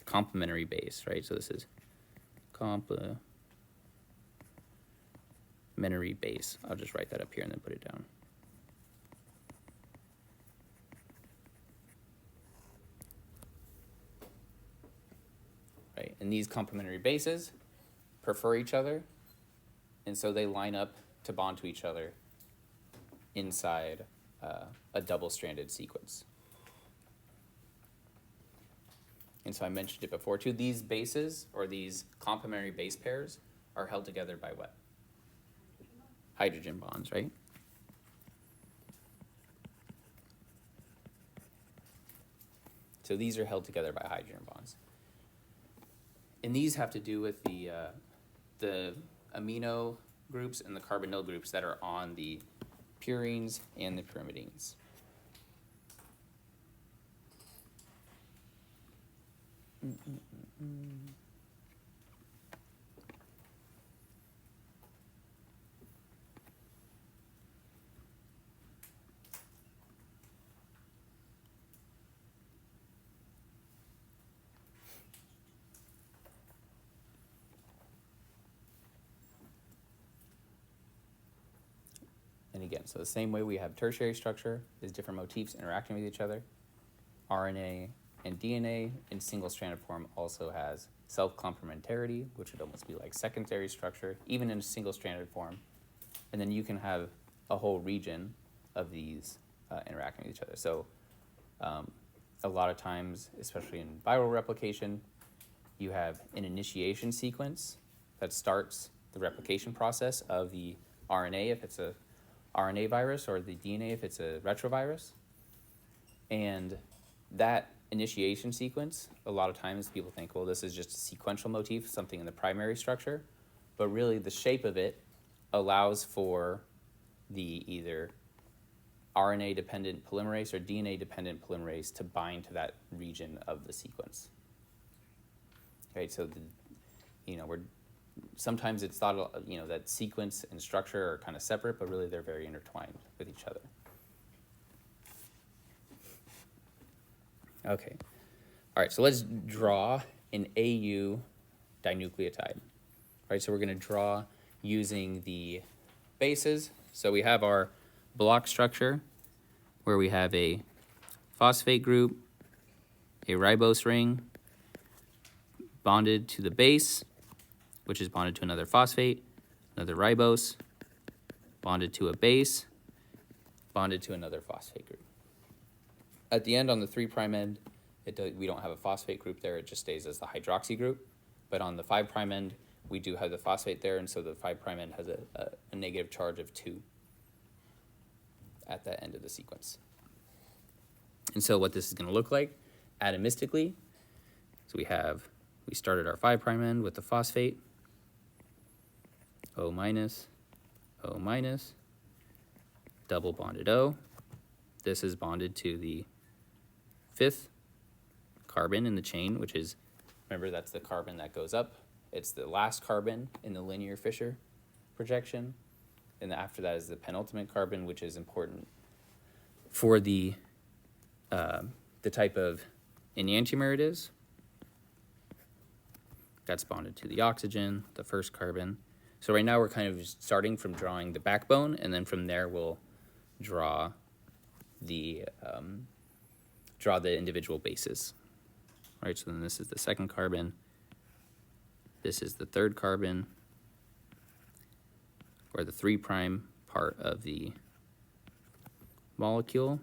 complementary base, right? So this is complementary base. I'll just write that up here and then put it down. Right, and these complementary bases prefer each other, and so they line up to bond to each other inside a double-stranded sequence. And so I mentioned it before too, these bases, or these complementary base pairs, are held together by what? Hydrogen bonds, right? So these are held together by hydrogen bonds. And these have to do with the amino groups and the carbonyl groups that are on the purines and the pyrimidines. And again, so the same way we have tertiary structure, there's different motifs interacting with each other. RNA and DNA in single-stranded form also has self-complementarity, which would almost be like secondary structure, even in a single-stranded form. And then you can have a whole region of these interacting with each other. So a lot of times, especially in viral replication, you have an initiation sequence that starts the replication process of the RNA if it's a RNA virus, or the DNA if it's a retrovirus. And that initiation sequence, a lot of times people think, well, this is just a sequential motif, something in the primary structure. But really the shape of it allows for the either RNA-dependent polymerase or DNA-dependent polymerase to bind to that region of the sequence. Okay, so sometimes it's thought, that sequence and structure are kind of separate, but really they're very intertwined with each other. Okay, all right, so let's draw an AU dinucleotide. All right, so we're going to draw using the bases. So we have our block structure where we have a phosphate group, a ribose ring bonded to the base, which is bonded to another phosphate, another ribose, bonded to a base, bonded to another phosphate group. At the end, on the 3' end, we don't have a phosphate group there, it just stays as the hydroxy group. But on the 5' end, we do have the phosphate there, and so the 5' end has a negative charge of 2 at that end of the sequence. And so what this is going to look like atomistically, so we started our 5' end with the phosphate, O minus, O minus, double bonded O. This is bonded to the 5th carbon in the chain, which is, remember, that's the carbon that goes up. It's the last carbon in the linear Fisher projection. And after that is the penultimate carbon, which is important for the type of enantiomer it is. That's bonded to the oxygen, the first carbon. So right now we're kind of starting from drawing the backbone, and then from there we'll draw the individual bases. All right, so then this is the 2nd carbon. This is the 3rd carbon, or the 3' part of the molecule.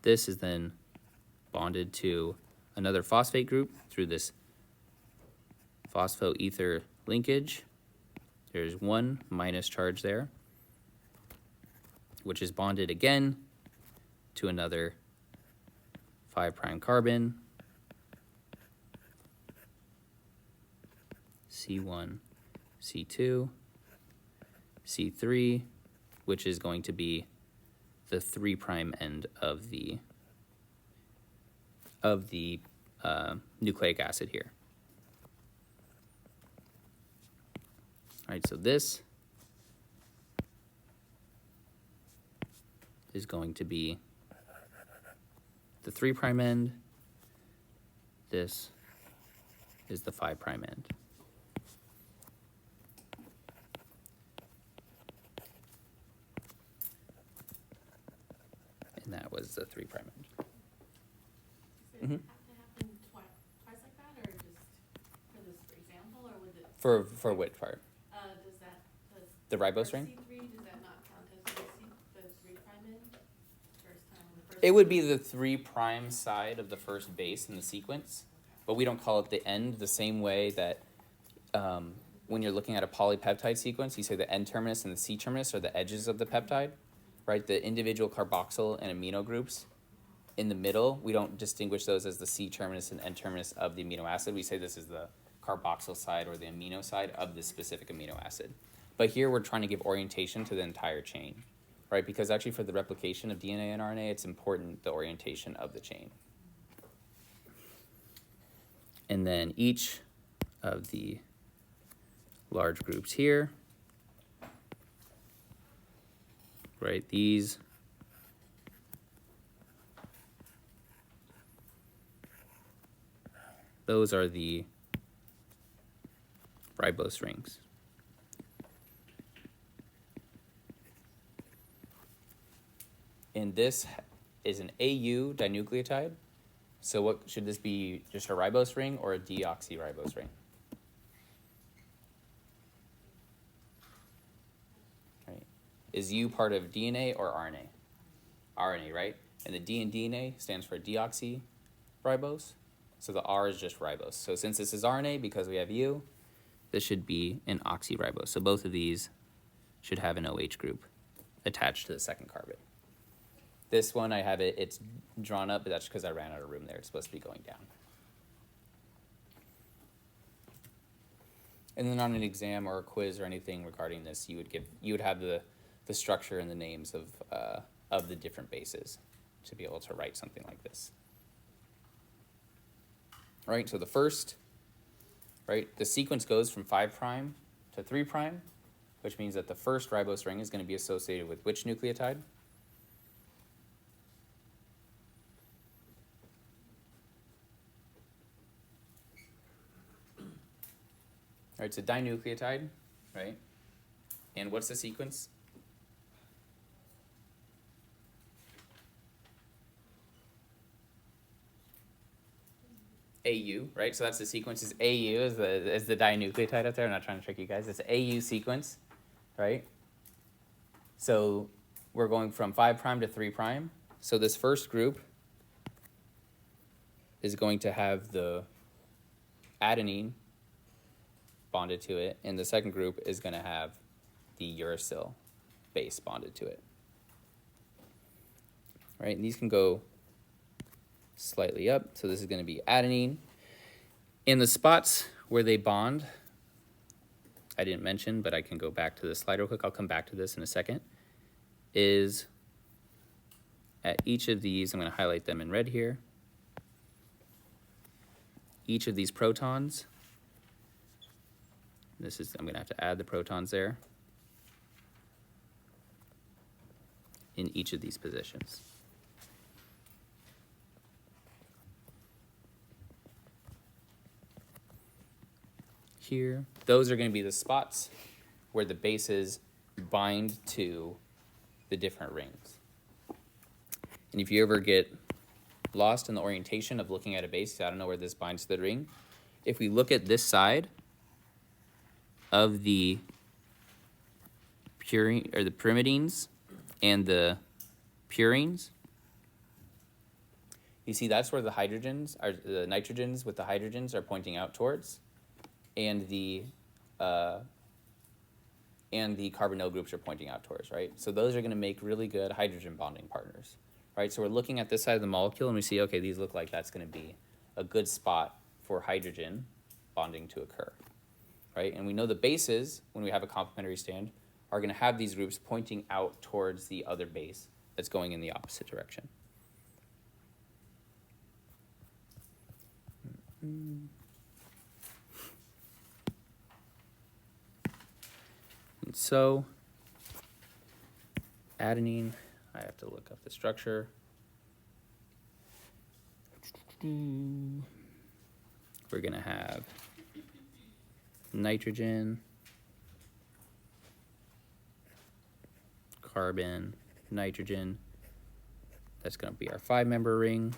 This is then bonded to another phosphate group through this phosphoether linkage. There's 1 minus charge there, which is bonded again to another 5' carbon, C1, C2, C3, which is going to be the 3' end of the nucleic acid here. All right, so this is going to be the 3' end. This is the 5' end. And that was the 3' end. Does it have to happen twice like that, or just for this example, or would it? For which part? Does that The ribose ring? C3, does that not count as the 3' end? First time, the first It would be the 3' side of the first base in the sequence, but we don't call it the end the same way that when you're looking at a polypeptide sequence, you say the N terminus and the C terminus are the edges of the peptide, right? The individual carboxyl and amino groups in the middle, we don't distinguish those as the C terminus and N terminus of the amino acid. We say this is the carboxyl side or the amino side of this specific amino acid. But here we're trying to give orientation to the entire chain, right? Because actually for the replication of DNA and RNA, it's important the orientation of the chain. And then each of the large groups here, right, these those are the ribose rings. And this is an AU dinucleotide. So what should this be, just a ribose ring or a deoxyribose ring? Right. Is U part of DNA or RNA? RNA, right? And the D in DNA stands for deoxyribose. So the R is just ribose. So since this is RNA, because we have U, this should be an oxyribose. So both of these should have an OH group attached to the second carbon. This one, I have it's drawn up, but that's because I ran out of room there. It's supposed to be going down. And then on an exam or a quiz or anything regarding this, you would have the structure and the names of the different bases to be able to write something like this. Right, so the first, right, the sequence goes from 5' to 3', which means that the first ribose ring is going to be associated with which nucleotide? All right, it's a dinucleotide, right? And what's the sequence? AU, right? So that's the sequence is AU is the dinucleotide up there. I'm not trying to trick you guys. It's an AU sequence, right? So we're going from 5' to 3'. So this first group is going to have the adenine bonded to it, and the second group is going to have the uracil base bonded to it. Right, and these can go slightly up, so this is going to be adenine. In the spots where they bond, I didn't mention, but I can go back to the slide real quick. I'll come back to this in a second. Is at each of these, I'm going to highlight them in red here. Each of these protons, I'm going to have to add the protons there in each of these positions. Here, those are going to be the spots where the bases bind to the different rings. And if you ever get lost in the orientation of looking at a base, I don't know where this binds to the ring. If we look at this side of the purine or the pyrimidines and the purines, you see that's where the hydrogens are, the nitrogens with the hydrogens are pointing out towards, and the carbonyl groups are pointing out towards, right? So those are going to make really good hydrogen bonding partners, right? So we're looking at this side of the molecule and we see, okay, these look like that's going to be a good spot for hydrogen bonding to occur, right? And we know the bases, when we have a complementary stand, are going to have these groups pointing out towards the other base that's going in the opposite direction. so adenine, I have to look up the structure. We're gonna have nitrogen, carbon, nitrogen. That's gonna be our 5-member ring.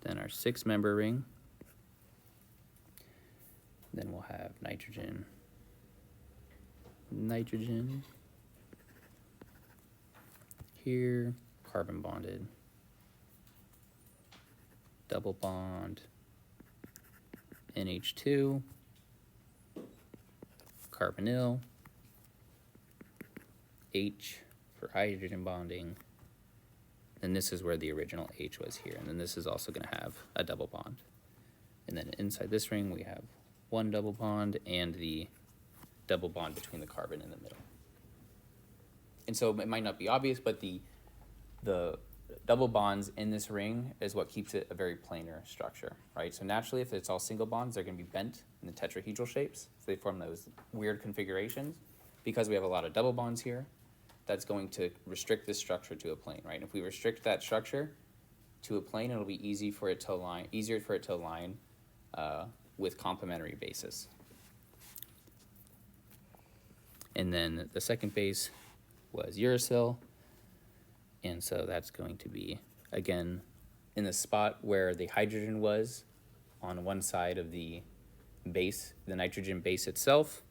Then our 6-member ring. Then we'll have nitrogen, nitrogen. Here, carbon bonded, double bond, NH2, carbonyl, H for hydrogen bonding. And this is where the original H was here. And then this is also going to have a double bond. And then inside this ring, we have 1 double bond and the double bond between the carbon in the middle. And so it might not be obvious, but the double bonds in this ring is what keeps it a very planar structure, right? So naturally, if it's all single bonds, they're going to be bent in the tetrahedral shapes. So they form those weird configurations. Because we have a lot of double bonds here, that's going to restrict this structure to a plane, right? If we restrict that structure to a plane, it'll be easier for it to align with complementary bases. And then the second base was uracil, and so that's going to be, again, in the spot where the hydrogen was on one side of the base, the nitrogen base itself,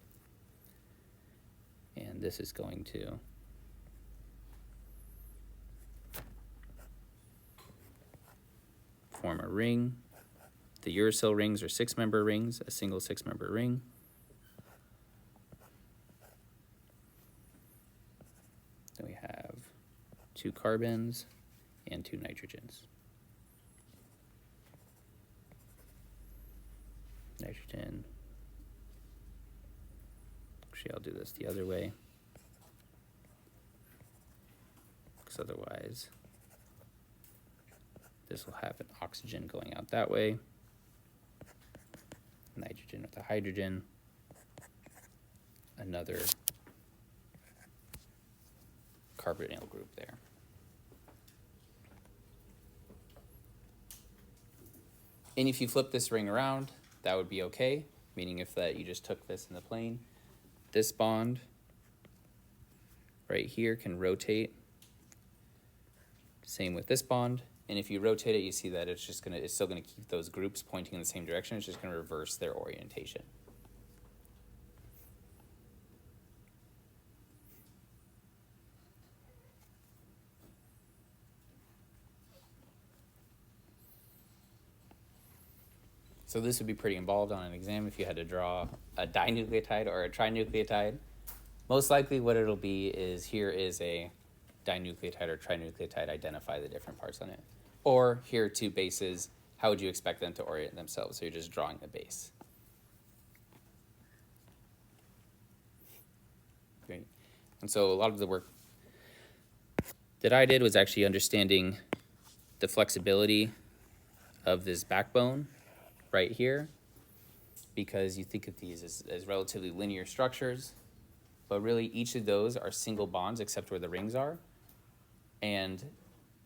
and this is going to form a ring. The uracil rings are 6-member rings, a single 6-member ring. Then we have 2 carbons and 2 nitrogens. Nitrogen. Actually, I'll do this the other way, because otherwise this will have an oxygen going out that way, nitrogen with a hydrogen, another carbonyl group there. And if you flip this ring around, that would be okay, meaning if that you just took this in the plane, this bond right here can rotate. Same with this bond. And if you rotate it, you see that it's still gonna keep those groups pointing in the same direction. It's just gonna reverse their orientation. So this would be pretty involved on an exam if you had to draw a dinucleotide or a trinucleotide. Most likely what it'll be is here is a dinucleotide or trinucleotide, identify the different parts on it. Or here are 2 bases, how would you expect them to orient themselves? So you're just drawing the base. Great. And so a lot of the work that I did was actually understanding the flexibility of this backbone right here, because you think of these as relatively linear structures, but really each of those are single bonds except where the rings are. And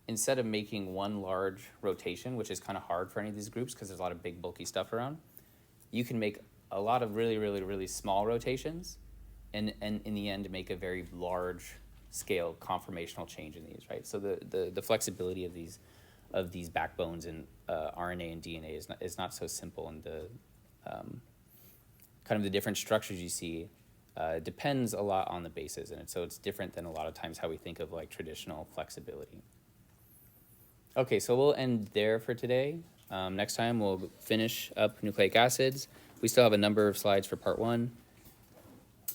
instead of making one large rotation, which is kind of hard for any of these groups because there's a lot of big bulky stuff around, you can make a lot of really small rotations and in the end make a very large scale conformational change in these, right? So the flexibility of these backbones in RNA and DNA is not so simple, and the kind of the different structures you see depends a lot on the bases, and so it's different than a lot of times how we think of like traditional flexibility. Okay, so we'll end there for today. Next time we'll finish up nucleic acids. We still have a number of slides for part 1.